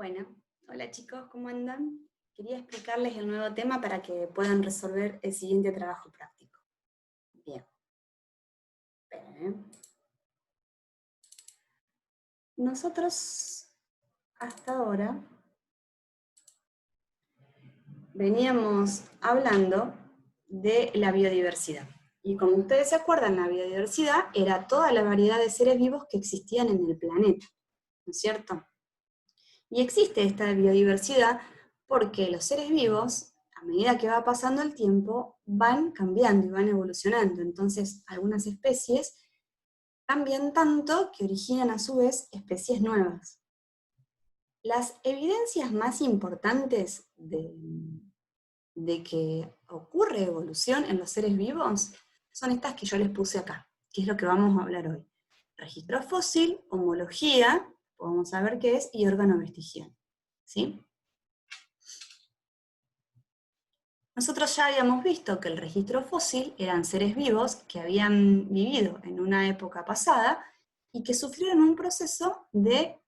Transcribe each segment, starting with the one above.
Bueno, hola chicos, ¿cómo andan? Quería explicarles el nuevo tema para que puedan resolver el siguiente trabajo práctico. Bien. Esperen, ¿eh? Nosotros hasta ahora veníamos hablando de la biodiversidad. Y como ustedes se acuerdan, la biodiversidad era toda la variedad de seres vivos que existían en el planeta, ¿no es cierto? Y existe esta biodiversidad porque los seres vivos, a medida que va pasando el tiempo, van cambiando y van evolucionando. Entonces, algunas especies cambian tanto que originan a su vez especies nuevas. Las evidencias más importantes de que ocurre evolución en los seres vivos son estas que yo les puse acá, que es lo que vamos a hablar hoy. Registro fósil, homología, podemos saber qué es, y órgano vestigial. ¿Sí? Nosotros ya habíamos visto que el registro fósil eran seres vivos que habían vivido en una época pasada y que sufrieron un proceso de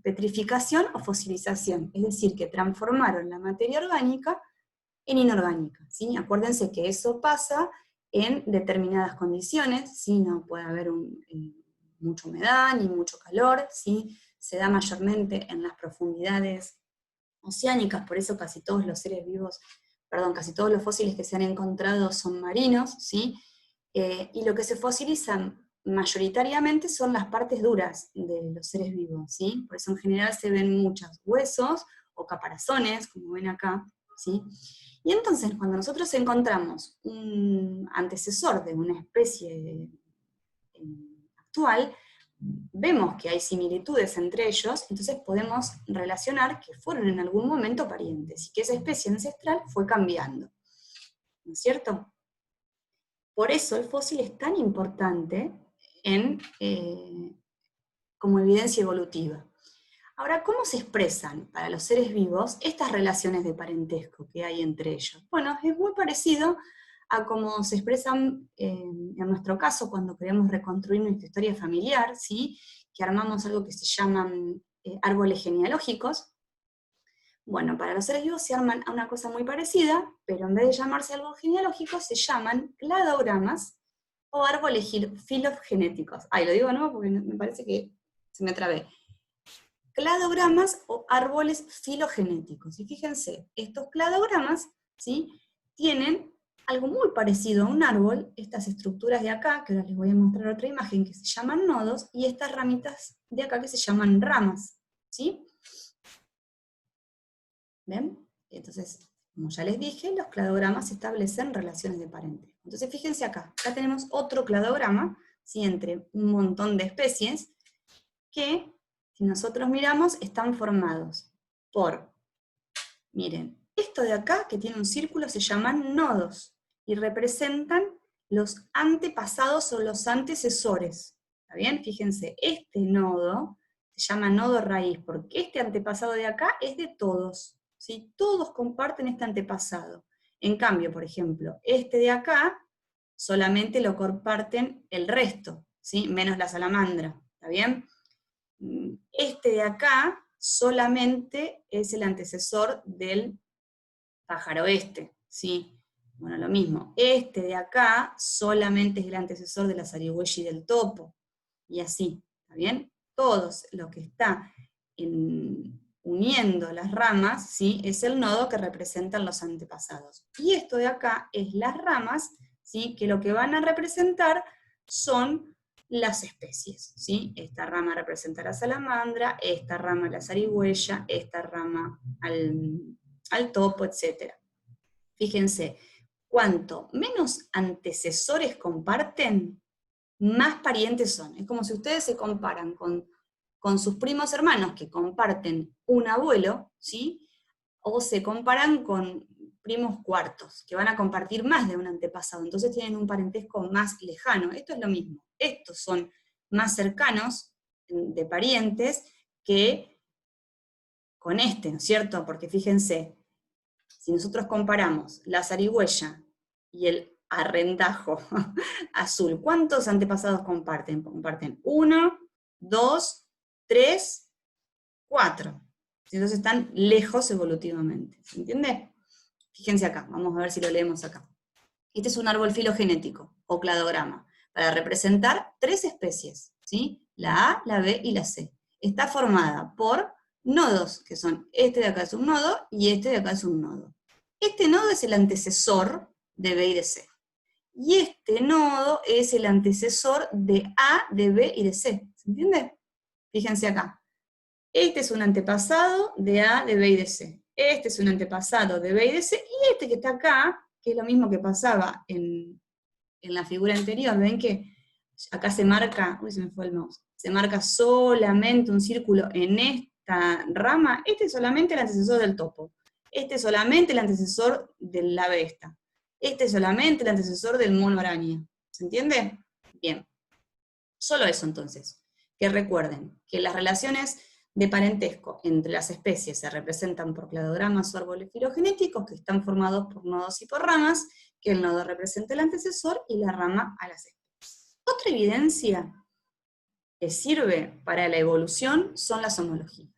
petrificación o fosilización, es decir, que transformaron la materia orgánica en inorgánica. ¿Sí? Acuérdense que eso pasa en determinadas condiciones, ¿sí? No puede haber mucha humedad ni mucho calor, ¿sí? Se da mayormente en las profundidades oceánicas, por eso casi todos los seres vivos, casi todos los fósiles que se han encontrado son marinos, ¿sí? Y lo que se fosilizan mayoritariamente son las partes duras de los seres vivos, ¿sí? Por eso en general se ven muchos huesos o caparazones, como ven acá, ¿sí? Y entonces cuando nosotros encontramos un antecesor de una especie actual, vemos que hay similitudes entre ellos, entonces podemos relacionar que fueron en algún momento parientes y que esa especie ancestral fue cambiando. ¿No es cierto? Por eso el fósil es tan importante como evidencia evolutiva. Ahora, ¿cómo se expresan para los seres vivos estas relaciones de parentesco que hay entre ellos? Bueno, es muy parecido a cómo se expresan en nuestro caso cuando queremos reconstruir nuestra historia familiar, ¿sí? Que armamos algo que se llaman árboles genealógicos. Bueno, para los seres vivos se arman a una cosa muy parecida, pero en vez de llamarse árbol genealógico, se llaman cladogramas o árboles filogenéticos. Ay, lo digo de nuevo porque me parece que se me trabé. Cladogramas o árboles filogenéticos. Y fíjense, estos cladogramas, ¿sí? Tienen algo muy parecido a un árbol, estas estructuras de acá, que ahora les voy a mostrar otra imagen, que se llaman nodos, y estas ramitas de acá que se llaman ramas, ¿sí? ¿Ven? Entonces, como ya les dije, los cladogramas establecen relaciones de parentesco. Entonces, fíjense acá tenemos otro cladograma, ¿sí? Entre un montón de especies, que, si nosotros miramos, están formados por, miren, esto de acá, que tiene un círculo, se llaman nodos, y representan los antepasados o los antecesores. ¿Está bien? Fíjense, este nodo se llama nodo raíz, porque este antepasado de acá es de todos, ¿sí? Todos comparten este antepasado. En cambio, por ejemplo, este de acá, solamente lo comparten el resto, ¿sí? Menos la salamandra, ¿está bien? Este de acá solamente es el antecesor del pájaro este, ¿sí? Bueno, lo mismo. Este de acá solamente es el antecesor de la zarigüeya y del topo, y así, ¿está bien? Todos lo que está uniendo las ramas, ¿sí? Es el nodo que representan los antepasados. Y esto de acá es las ramas, ¿sí? Que lo que van a representar son las especies, ¿sí? Esta rama representa a la salamandra, esta rama a la zarigüeya, esta rama al topo, etc. Fíjense, cuanto menos antecesores comparten, más parientes son. Es como si ustedes se comparan con sus primos hermanos que comparten un abuelo, ¿sí? O se comparan con primos cuartos, que van a compartir más de un antepasado, entonces tienen un parentesco más lejano. Esto es lo mismo. Estos son más cercanos de parientes que con este, ¿no es cierto? Porque fíjense, si nosotros comparamos la zarigüeya y el arrendajo azul, ¿cuántos antepasados comparten? Comparten 1, 2, 3, 4. Entonces están lejos evolutivamente. ¿Se entiende? Fíjense acá, vamos a ver si lo leemos acá. Este es un árbol filogenético, o cladograma, para representar 3 especies, ¿sí? La A, la B y la C. Está formada por nodos, que son este de acá es un nodo, y este de acá es un nodo. Este nodo es el antecesor de B y de C. Y este nodo es el antecesor de A, de B y de C. ¿Se entiende? Fíjense acá. Este es un antepasado de A, de B y de C. Este es un antepasado de B y de C, y este que está acá, que es lo mismo que pasaba en la figura anterior, ven que acá se marca, uy, se me fue el mouse, se marca solamente un círculo en esta rama, este es solamente el antecesor del topo, este es solamente el antecesor del ave esta, este es solamente el antecesor del mono araña, ¿se entiende? Bien, solo eso entonces, que recuerden que las relaciones de parentesco entre las especies se representan por cladogramas o árboles filogenéticos que están formados por nodos y por ramas, que el nodo representa el antecesor y la rama a las especies. Otra evidencia que sirve para la evolución son las homologías.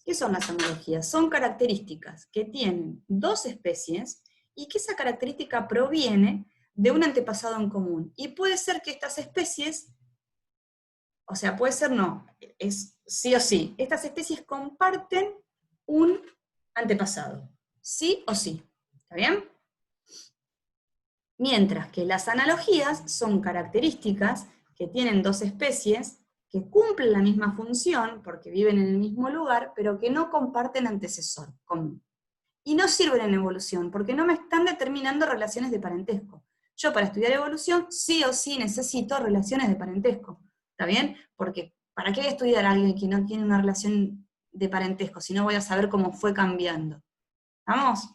¿Qué son las homologías? Son características que tienen 2 especies y que esa característica proviene de un antepasado en común. Y puede ser que estas especies, o sea, puede ser no, es sí o sí, estas especies comparten un antepasado, sí o sí, ¿está bien? Mientras que las analogías son características que tienen 2 especies que cumplen la misma función, porque viven en el mismo lugar, pero que no comparten antecesor común. Y no sirven en evolución, porque no me están determinando relaciones de parentesco. Yo para estudiar evolución sí o sí necesito relaciones de parentesco, ¿está bien? Porque ¿para qué voy a estudiar a alguien que no tiene una relación de parentesco si no voy a saber cómo fue cambiando? ¿Vamos?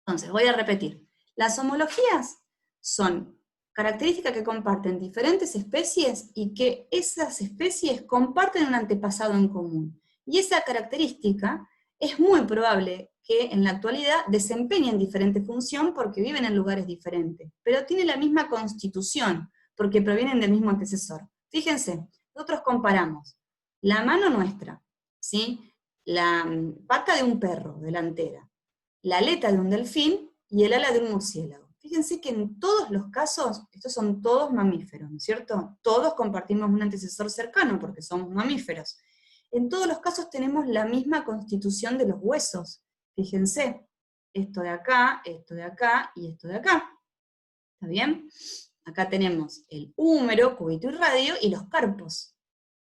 Entonces, voy a repetir. Las homologías son características que comparten diferentes especies y que esas especies comparten un antepasado en común. Y esa característica es muy probable que en la actualidad desempeñen diferente función porque viven en lugares diferentes, pero tienen la misma constitución porque provienen del mismo antecesor. Fíjense, nosotros comparamos la mano nuestra, ¿sí? La pata de un perro delantera, la aleta de un delfín y el ala de un murciélago. Fíjense que en todos los casos, estos son todos mamíferos, ¿no es cierto? Todos compartimos un antecesor cercano porque somos mamíferos. En todos los casos tenemos la misma constitución de los huesos. Fíjense, esto de acá y esto de acá. ¿Está bien? Acá tenemos el húmero, cúbito y radio, y los carpos.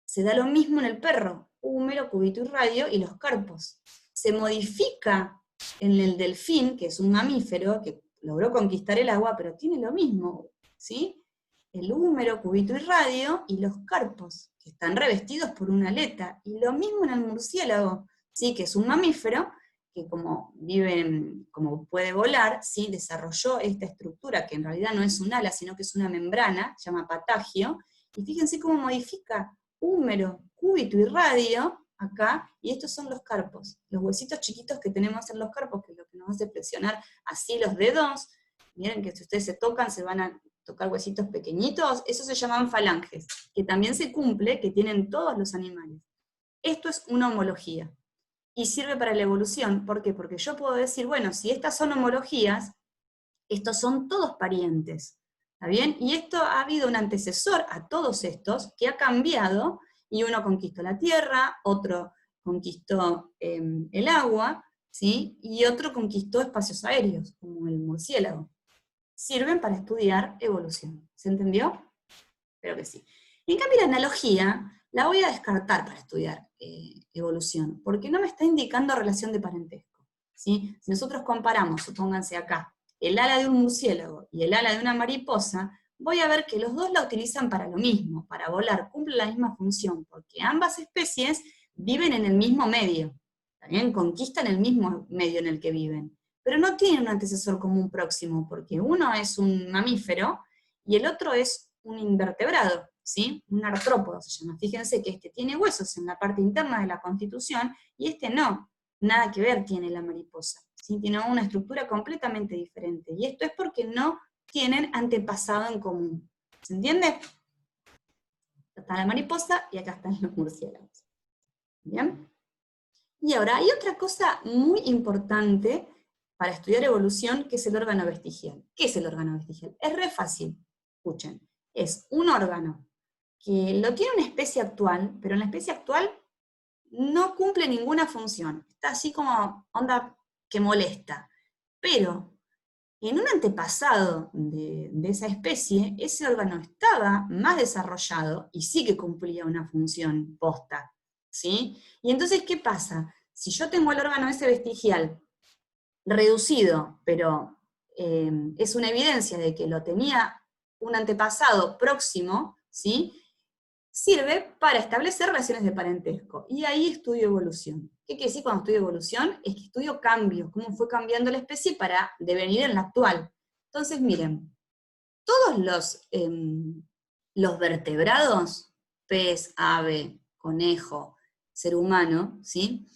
Se da lo mismo en el perro, húmero, cúbito y radio, y los carpos. Se modifica en el delfín, que es un mamífero, que logró conquistar el agua, pero tiene lo mismo, ¿sí? El húmero, cúbito y radio, y los carpos, que están revestidos por una aleta. Y lo mismo en el murciélago, ¿sí? Que es un mamífero, que como vive, como puede volar, ¿sí? Desarrolló esta estructura, que en realidad no es un ala, sino que es una membrana, se llama patagio, y fíjense cómo modifica húmero, cúbito y radio, acá, y estos son los carpos, los huesitos chiquitos que tenemos en los carpos, que es lo que nos hace presionar así los dedos. Miren que si ustedes se tocan, se van a tocar huesitos pequeñitos, esos se llaman falanges, que también se cumple, que tienen todos los animales. Esto es una homología, y sirve para la evolución. ¿Por qué? Porque yo puedo decir, bueno, si estas son homologías, estos son todos parientes, ¿está bien? Y esto ha habido un antecesor a todos estos que ha cambiado, y uno conquistó la tierra, otro conquistó el agua, ¿sí? Y otro conquistó espacios aéreos, como el murciélago. Sirven para estudiar evolución. ¿Se entendió? Espero que sí. En cambio, la analogía la voy a descartar para estudiar evolución, porque no me está indicando relación de parentesco, ¿sí? Si nosotros comparamos, supónganse acá, el ala de un murciélago y el ala de una mariposa, voy a ver que los dos la utilizan para lo mismo, para volar, cumplen la misma función, porque ambas especies viven en el mismo medio, también conquistan el mismo medio en el que viven, pero no tienen un antecesor común próximo, porque uno es un mamífero y el otro es un invertebrado, ¿sí? Un artrópodo se llama. Fíjense que este tiene huesos en la parte interna de la constitución y este no, nada que ver tiene la mariposa, ¿sí? Tiene una estructura completamente diferente, y esto es porque no tienen antepasado en común. ¿Se entiende? Acá está la mariposa y acá están los murciélagos. ¿Bien? Y ahora hay otra cosa muy importante para estudiar evolución, que es el órgano vestigial. ¿Qué es el órgano vestigial? Es re fácil, escuchen. Es un órgano que lo tiene una especie actual, pero en la especie actual no cumple ninguna función. Está así como onda que molesta. Pero en un antepasado de esa especie, ese órgano estaba más desarrollado y sí que cumplía una función posta, ¿sí? Y entonces, ¿qué pasa? Si yo tengo el órgano ese vestigial reducido, pero es una evidencia de que lo tenía un antepasado próximo, ¿sí? Sirve para establecer relaciones de parentesco. Y ahí estudio evolución. ¿Qué quiere decir cuando estudio evolución? Es que estudio cambios, cómo fue cambiando la especie para devenir en la actual. Entonces, miren, todos los vertebrados, pez, ave, conejo, ser humano, ¿sí?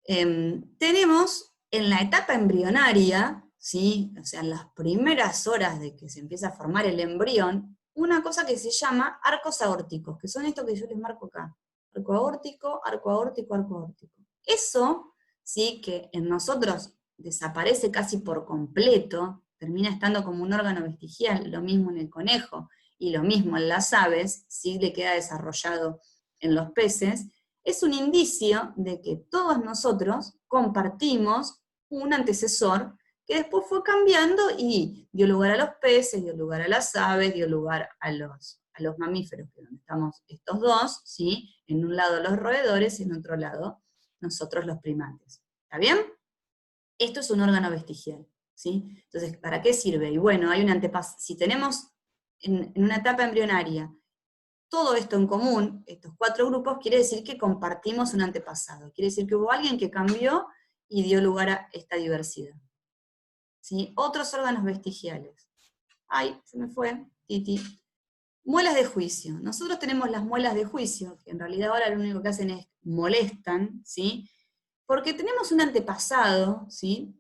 Tenemos en la etapa embrionaria, ¿sí? O sea, en las primeras horas de que se empieza a formar el embrión, una cosa que se llama arcos aórticos, que son estos que yo les marco acá. Arco aórtico, arco aórtico, arco aórtico. Eso, sí, que en nosotros desaparece casi por completo, termina estando como un órgano vestigial, lo mismo en el conejo y lo mismo en las aves, sí le queda desarrollado en los peces, es un indicio de que todos nosotros compartimos un antecesor que después fue cambiando y dio lugar a los peces, dio lugar a las aves, dio lugar a los mamíferos, que donde estamos estos dos, ¿sí? En un lado los roedores y en otro lado nosotros los primates. ¿Está bien? Esto es un órgano vestigial, ¿sí? Entonces, ¿para qué sirve? Y bueno, hay un antepasado. Si tenemos en una etapa embrionaria todo esto en común, estos 4 grupos, quiere decir que compartimos un antepasado. Quiere decir que hubo alguien que cambió y dio lugar a esta diversidad. ¿Sí? Otros órganos vestigiales. Ay, se me fue, Titi. Muelas de juicio. Nosotros tenemos las muelas de juicio, que en realidad ahora lo único que hacen es molestan, ¿sí? Porque tenemos un antepasado, ¿sí?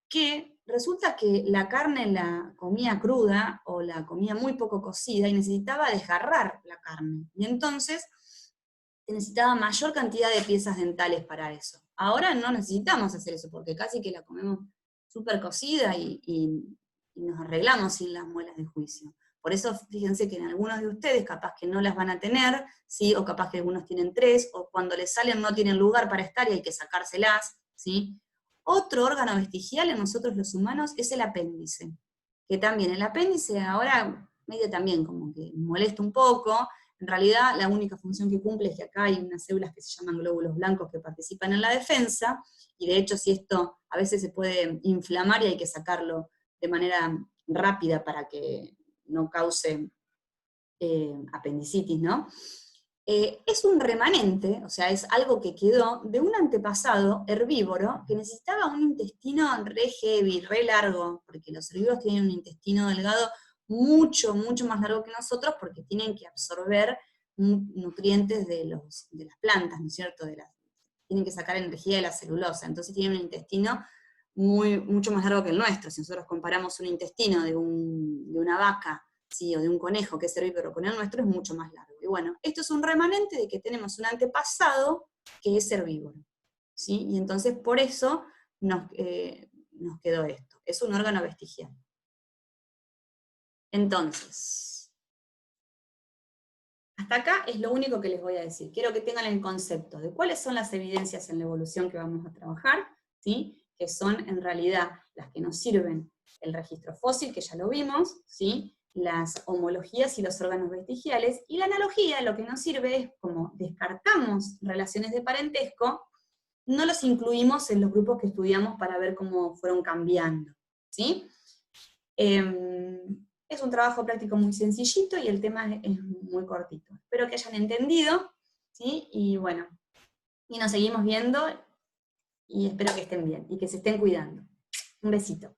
Que resulta que la carne la comía cruda o la comía muy poco cocida y necesitaba desgarrar la carne. Y entonces necesitaba mayor cantidad de piezas dentales para eso. Ahora no necesitamos hacer eso porque casi que la comemos súper cocida y nos arreglamos sin las muelas de juicio. Por eso fíjense que en algunos de ustedes capaz que no las van a tener, ¿sí? O capaz que algunos tienen 3, o cuando les salen no tienen lugar para estar y hay que sacárselas, ¿sí? Otro órgano vestigial en nosotros los humanos es el apéndice, que también el apéndice ahora medio también como que molesta un poco. En realidad la única función que cumple es que acá hay unas células que se llaman glóbulos blancos que participan en la defensa, y de hecho si esto a veces se puede inflamar y hay que sacarlo de manera rápida para que no cause apendicitis, ¿no? Es un remanente, o sea, es algo que quedó de un antepasado herbívoro que necesitaba un intestino re heavy, re largo, porque los herbívoros tienen un intestino delgado mucho, mucho más largo que nosotros porque tienen que absorber nutrientes de las plantas, ¿no es cierto? Tienen que sacar energía de la celulosa, entonces tienen un intestino mucho más largo que el nuestro. Si nosotros comparamos un intestino de una vaca, ¿sí? O de un conejo que es herbívoro con el nuestro, es mucho más largo. Y bueno, esto es un remanente de que tenemos un antepasado que es herbívoro, ¿sí? Y entonces por eso nos quedó esto. Es un órgano vestigial. Entonces, hasta acá es lo único que les voy a decir. Quiero que tengan el concepto de cuáles son las evidencias en la evolución que vamos a trabajar, ¿sí? Que son en realidad las que nos sirven el registro fósil, que ya lo vimos, ¿sí? Las homologías y los órganos vestigiales, y la analogía lo que nos sirve es como descartamos relaciones de parentesco, no los incluimos en los grupos que estudiamos para ver cómo fueron cambiando, ¿sí? Es un trabajo práctico muy sencillito y el tema es muy cortito. Espero que hayan entendido, ¿sí? Y bueno, y nos seguimos viendo y espero que estén bien y que se estén cuidando. Un besito.